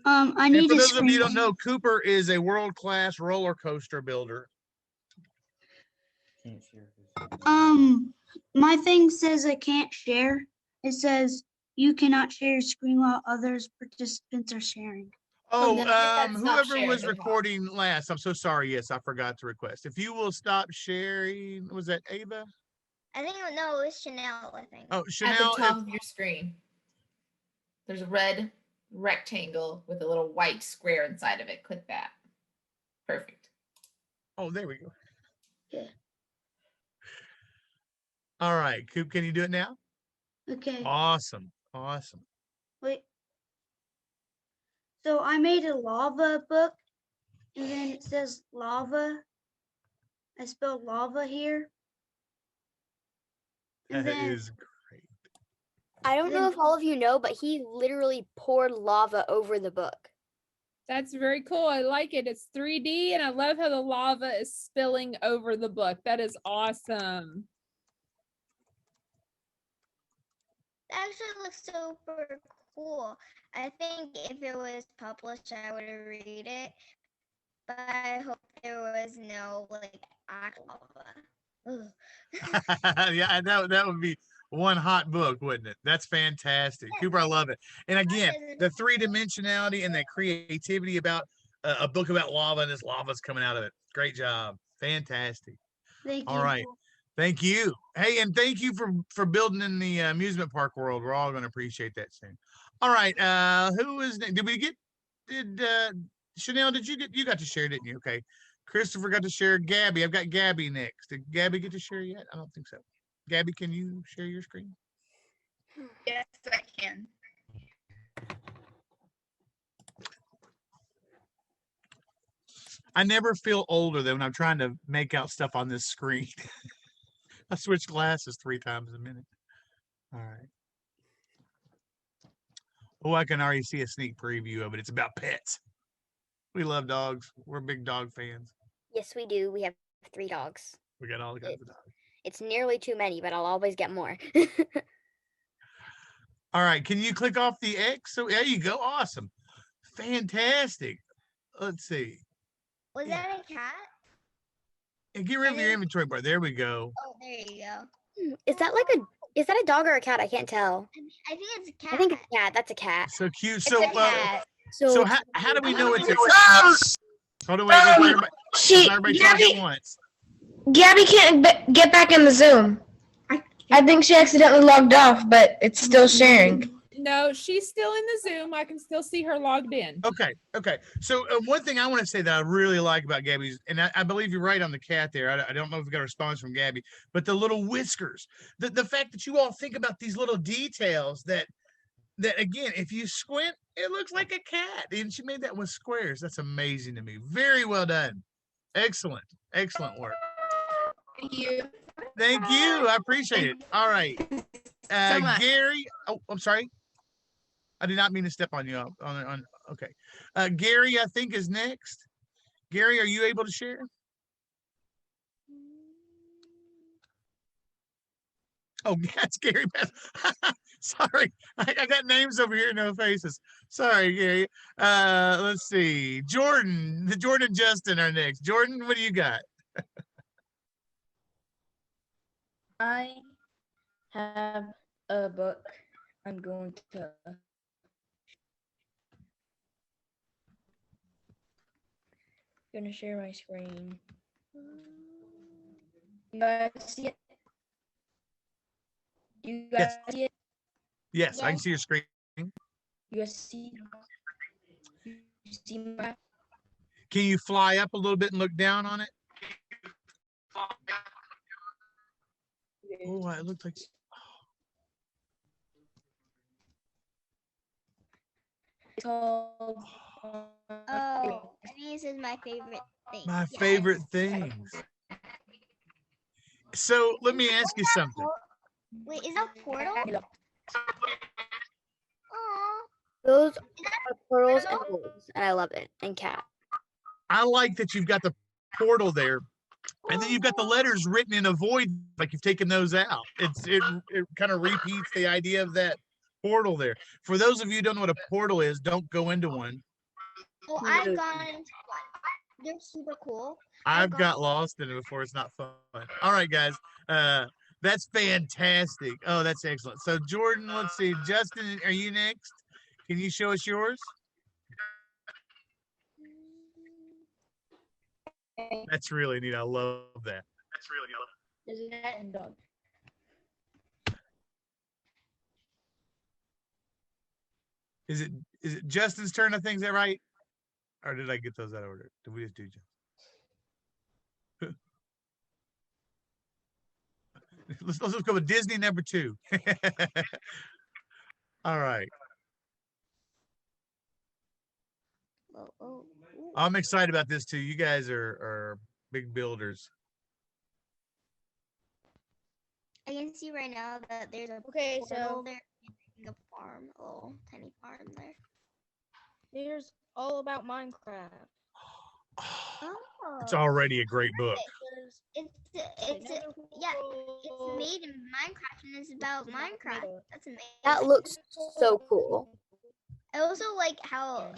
I And need for to those of you who don't screen. know, Cooper is a world-class roller coaster builder. My thing says I can't share. It says you cannot share your screen while others participants are sharing. Oh, no, hit that stop whoever share was at the top. recording last, I'm so sorry. Yes, I forgot to request. If you will stop sharing, was that Ava? I think no, it was Chanel. I think. Oh, At the Chanel. top of your screen, there's a red rectangle with a little white square inside of it. Click that. Perfect. Oh, there we go. Yeah. All right, Coop, can you do it now? Okay. Awesome. Awesome. Wait. So I made a lava book, and then it says lava. I spelled lava here. That And then is great. I don't know if all of you know, but he literally poured lava over the book. That's very cool. I like it. It's 3D and I love how the lava is spilling over the book. That is awesome. That actually looks super cool. I think if it was published, I would read it. But I hope there was no like act lava. Ugh. Yeah, that would be one hot book, wouldn't it? That's fantastic. Cooper, I love it. And again, the three-dimensionality and the creativity about a book about lava, and this lava's coming out of it. Great job. Fantastic. thank All you. right. Thank you. Hey, and thank you for building in the amusement park world. We're all going to appreciate that soon. All right. Who is next? Did Chanel, you got to share, didn't you? Okay. Christopher got to share. Gabby, I've got Gabby next. Did Gabby get to share yet? I don't think so. Gabby, can you share your screen? Yes, I can. I never feel older than when I'm trying to make out stuff on this screen. I switch glasses 3 times a minute. All right. Oh, I can already see a sneak preview of it. It's about pets. We love dogs. We're big dog fans. Yes, we do. We have 3 dogs. We got all kinds of dogs. It's nearly too many, but I'll always get more. All right. Can you click off the X? So there you go. Awesome. Fantastic. Let's see. Was that a cat? And get rid of your inventory bar. There we go. Oh, there you go. Is that a dog or a cat? I can't tell. I think it's a cat. I think it's a cat. That's a cat. So cute. It's So a cat. so how do we know it's a hold on, wait, She, everybody talk at once. Gabby can't get back in the Zoom. I think she accidentally logged off, but it's still sharing. No, she's still in the Zoom. I can still see her logged in. Okay. So one thing I want to say that I really like about Gabby's, and I believe you're right on the cat there. I don't know if we got a response from Gabby, but the little whiskers, the fact that you all think about these little details that again, if you squint, it looks like a cat. And she made that with squares. That's amazing to me. Very well done. Excellent work. Thank you. Thank you. I appreciate it. All right. So much. Gary. Oh, I'm sorry. I did not mean to step on you. Okay. Gary, I think, is next. Gary, are you able to share? Oh, that's Gary. Sorry. I got names over here, no faces. Sorry, Gary. Let's see. Jordan and Justin are next. Jordan, what do you got? I have a book. I'm going to share my screen. You guys see it? You guys see it? Yes, I can see your screen. You guys see? You see my? Can you fly up a little bit and look down on it? Oh, it looked like. It's called. Oh, I think this is my favorite thing. My favorite things. So let me ask you something. Wait, is that Portal? Aw. Those are pearls and holes, and I love it. And cat. I like that you've got the portal there. And then you've got the letters written in a void, like you've taken those out. It kind of repeats the idea of that portal there. For those of you who don't know what a portal is, don't go into one. Oh, I've gone into one. They're super cool. I've got lost in it before. It's not fun. All right, guys. That's fantastic. Oh, that's excellent. So Jordan, let's see. Justin, are you next? Can you show us yours? That's really neat. I love that. There's a cat and dog. Is it Justin's turn? I think, is that right? Or did I get those out of order? Did we just do Justin? let's go with Disney number 2. All right. I'm excited about this too. You guys are big builders. I can see right now that there's a Okay, portal so there, a farm, a little tiny farm there. here's all about Minecraft. It's already a great book. It's made in Minecraft and it's about Minecraft. That's amazing. That looks so cool. I also like how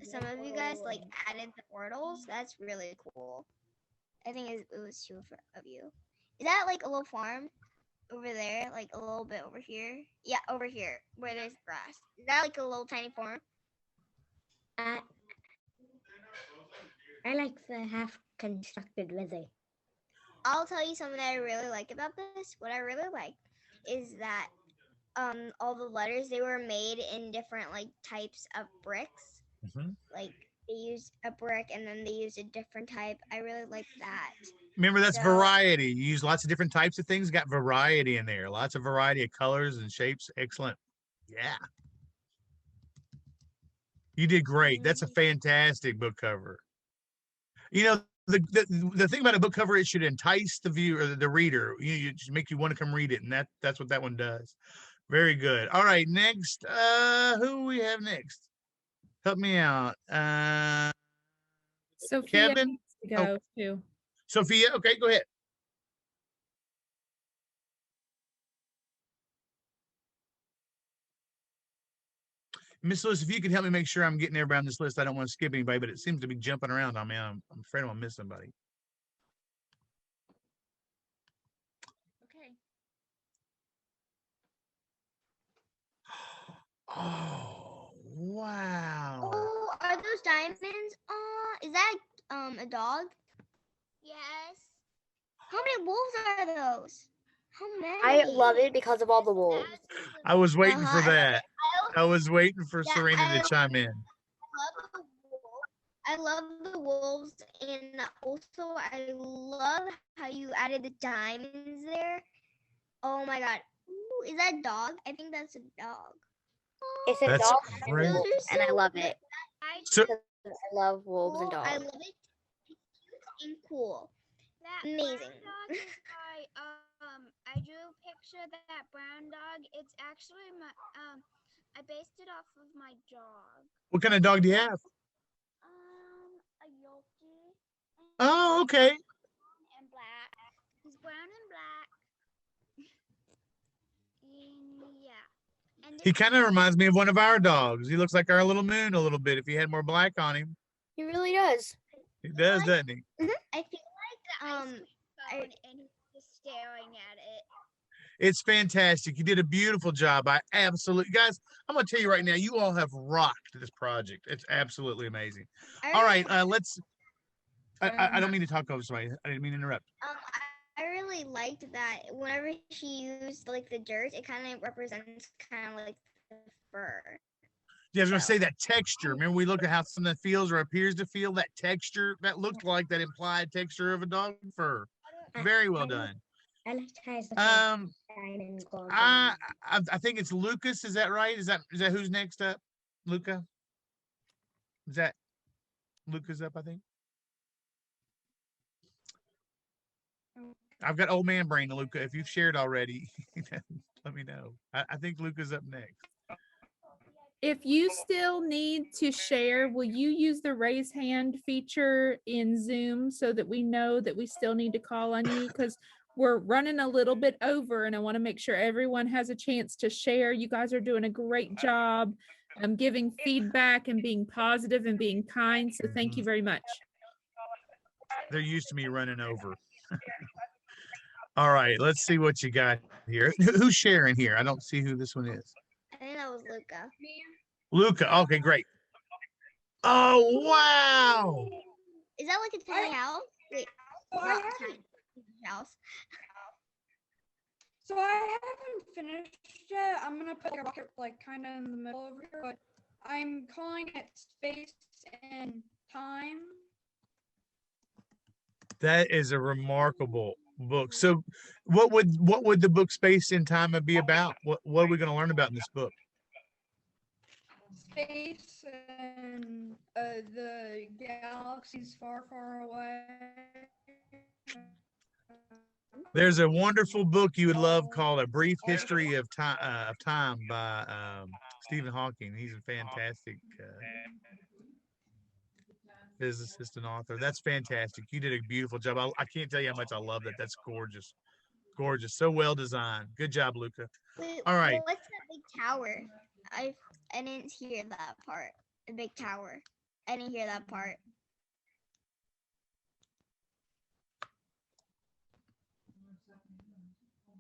some of you guys like added the portals. That's really cool. I think it was 2 of you. Is that like a little farm over there? Like a little bit over here? Yeah, over here where there's grass. Is that like a little tiny farm? I like the half constructed weather. I'll tell you something that I really like about this. What I really like is that all the letters, they were made in different like types of bricks. Like they used a brick and then they used a different type. I really like that. Remember, that's variety. You use lots of different types of things. Got variety in there. Lots of variety of colors and shapes. Excellent. Yeah. You did great. That's a fantastic book cover. You know, the thing about a book cover, it should entice the viewer or the reader. You just make you want to come read it, and that's what that one does. Very good. All right, next. Who we have next? Help me out. Sophia Kevin? needs to go too. Sophia, okay, go ahead. Miss Lewis, if you could help me make sure I'm getting everybody on this list. I don't want to skip anybody, but it seems to be jumping around on me. I'm afraid I'm going to miss somebody. Okay. Oh, wow. Oh, are those diamonds? Is that a dog? Yes. How many wolves are those? How many? I love it because of all the wolves. I was waiting for that. I was waiting for Yeah, Serena to chime in. I love the wolves, and also I love how you added the diamonds there. Oh my god. Ooh, is that a dog? I think that's a dog. It's a That's dog great. and, wolf, and I love it. So, I love wolves and dogs. I love it. It's cute and cool. Amazing. I drew a picture of that brown dog. It's actually my I based it off of my dog. what kind of dog do you have? A Yorkie. Oh, okay. And black. He's brown and black. And yeah. And He kind of reminds me of one of our dogs. He looks like our little Moon a little bit if he had more black on him. He really does. He does, doesn't he? I feel like and he's just staring at it. It's fantastic. You did a beautiful job. I absolutely, guys, I'm going to tell you right now, you all have rocked this project. It's absolutely amazing. All right, let's, I don't mean to talk over somebody. I didn't mean to interrupt. I really liked that whenever she used like the dirt, it kind of represents kind of like the fur. Yeah, I was going to say that texture. Remember, we look at how something feels or appears to feel. That texture, that looked like that implied texture of a dog fur. Very well done. I like how it's I think it's Lucas. Is that right? Is that who's next up? Luca? Is that Luca's up, I think? I've got old man brain, Luca. If you've shared already, let me know. I think Luca's up next. If you still need to share, will you use the raise hand feature in Zoom so that we know that we still need to call on you? Because we're running a little bit over and I want to make sure everyone has a chance to share. You guys are doing a great job giving feedback and being positive and being kind. So thank you very much. They're used to me running over. All right, let's see what you got here. Who's sharing here? I don't see who this one is. I think that was Luca. Luca. Okay, great. Oh, wow. Is that like a tiny house? Wait, not tiny house. So I haven't finished yet. I'm gonna put a rocket like kind of in the middle over here, but I'm calling it Space and Time. That is a remarkable book. So what would the book Space and Time be about? What are we going to learn about in this book? Space and the galaxies far, far away. There's a wonderful book you would love called A Brief History of Time by Stephen Hawking. He's a fantastic physicist and author. That's fantastic. You did a beautiful job. I can't tell you how much I love that. That's gorgeous. Gorgeous. So well designed. Good job, Luca. Wait, all right. What's that big tower? I didn't hear that part. The big tower. I didn't hear that part.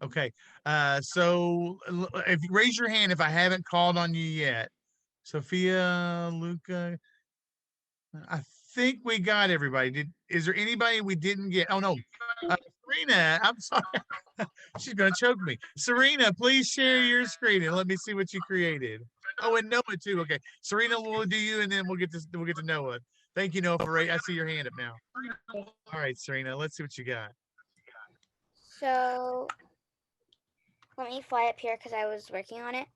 Okay. So if you raise your hand if I haven't called on you yet. Sophia, Luca. I think we got everybody. Is there anybody we didn't get? Oh no. Serena, I'm sorry. She's gonna choke me. Serena, please share your screen and let me see what you created. Oh, and Noah too. Okay. Serena, we'll do you and then we'll get to Noah. Thank you, Noah, for I see your hand up now. All right, Serena, let's see what you got. So let me fly up here because I was working on it.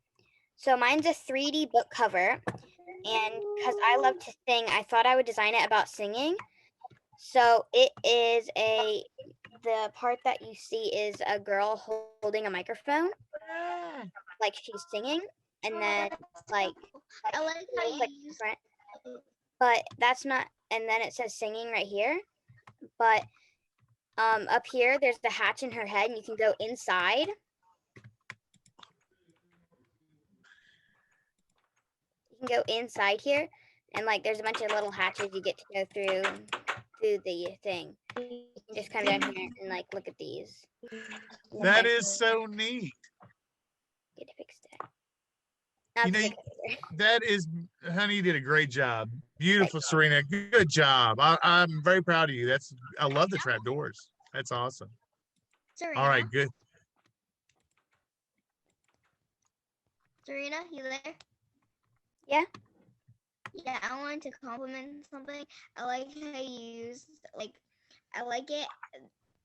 So mine's a 3D book cover. And because I love to sing, I thought I would design it about singing. So it is the part that you see is a girl holding a microphone, like she's singing, and then like I like how you use different. But that's not, and then it says singing right here. But up here, there's the hatch in her head, and you can go inside. You can go inside here, and like there's a bunch of little hatches you get to go through the thing. You can just come down here and like look at these. That is so neat. Get it fixed. You know, that is, honey, you did a great job. Beautiful, Serena. Good job. I'm very proud of you. I love the trapdoors. That's awesome. Serena? All right, good. Serena, you there? Yeah. Yeah, I wanted to compliment something. I like how you use, I like it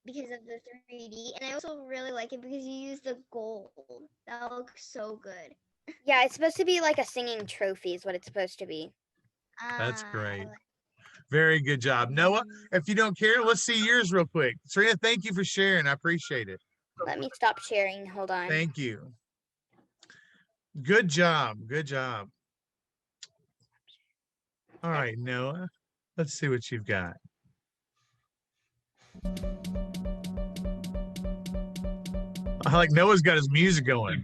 because of the 3D, and I also really like it because you use the gold. That looks so good. Yeah, it's supposed to be like a singing trophy is what it's supposed to be. That's great. Very good job. Noah, if you don't care, let's see yours real quick. Serena, thank you for sharing. I appreciate it. Let me stop sharing. Hold on. Thank you. Good job. Good job. All right, Noah, let's see what you've got. I like Noah's got his music going.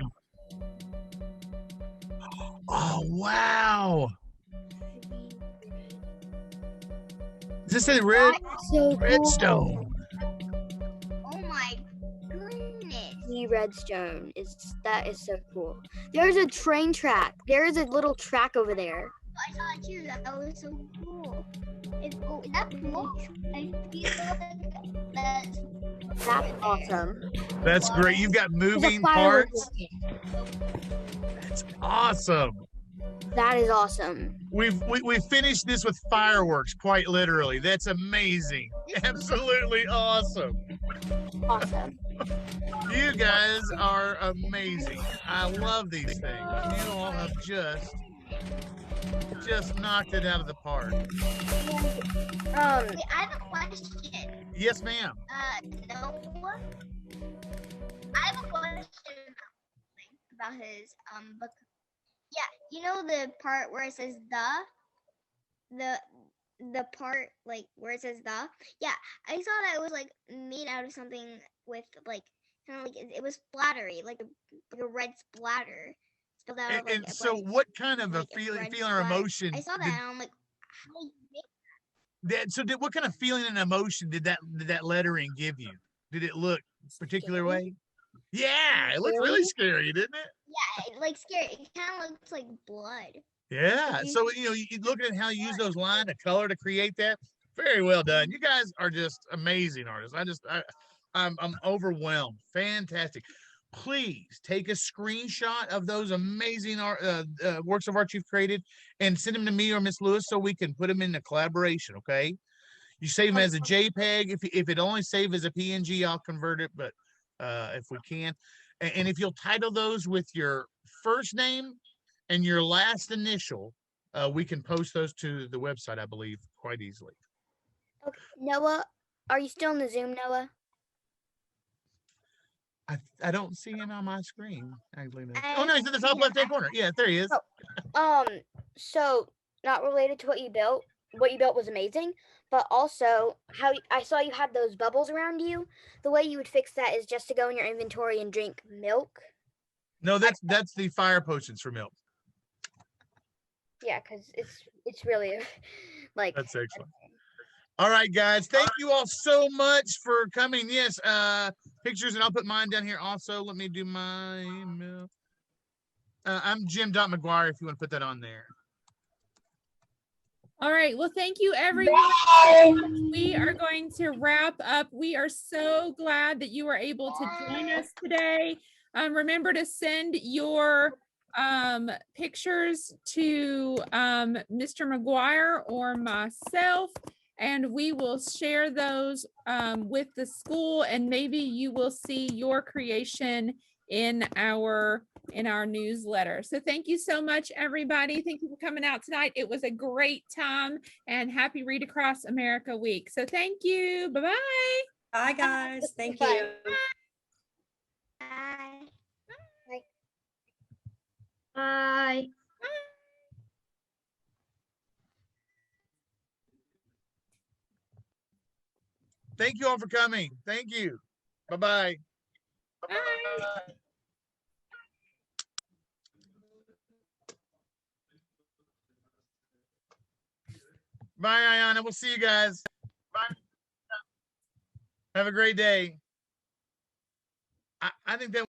Oh, wow. Is this a redstone? Oh my goodness. The redstone that is so cool. There's a train track. There is a little track over there. I saw it too. That was so cool. Is that cool? I feel like that's awesome. That's great. You've got moving parts. That's awesome. That is awesome. We finished this with fireworks, quite literally. That's amazing. Absolutely awesome. Awesome. You guys are amazing. I love these things. You all have just knocked it out of the park. Wait, I have a question. Yes, ma'am. Noah, I have a question about his book. Yeah, you know the part where it says the part like where it says the. Yeah, I saw that it was like made out of something with like kind of like it was splattery, like a red splatter. Spelled out of like And a so, red, what kind of a like a feeling, red or splatter. emotion I saw that did and I'm like, how do you make that? So, what kind of feeling and emotion did that lettering give you? Did it look a particular scary? way? Yeah, it looked really scary, didn't it? Yeah, like scary. It kind of looks like blood. Yeah. So you look at how you use those lines of color to create that. Very well done. You guys are just amazing artists. I'm overwhelmed. Fantastic. Please take a screenshot of those amazing art, works of art you've created and send them to me or Miss Lewis so we can put them in a collaboration. Okay. You save them as a JPEG. If it only save as a PNG, I'll convert it. But if we can, and if you'll title those with your first name and your last initial, we can post those to the website, I believe, quite easily. Okay. Noah, are you still in the Zoom, Noah? I don't see him on my screen. Actually, no. Oh no, he's in the top left-hand corner. Yeah, there he is. So not related to what you built. What you built was amazing, but also how I saw you had those bubbles around you. The way you would fix that is just to go in your inventory and drink milk. No, that's the fire potions for milk. Yeah, because it's really like that's excellent. All right, guys. Thank you all so much for coming. Yes, pictures, and I'll put mine down here also. Let me do my email. I'm Jim.McGuire if you want to put that on there. All right. Well, thank you, everyone. We are going to wrap up. We are so glad that you were able to join us today. Remember to send your pictures to Mr. McGuire or myself, and we will share those with the school, and maybe you will see your creation in our newsletter. So thank you so much, everybody. Thank you for coming out tonight. It was a great time, and happy Read Across America Week. So thank you. Bye-bye. Bye, guys. Thank you. Bye. Bye. Bye. Thank you all for coming. Thank you. Bye-bye. Bye. Bye, Ayana. We'll see you guys. Bye. Have a great day. I think that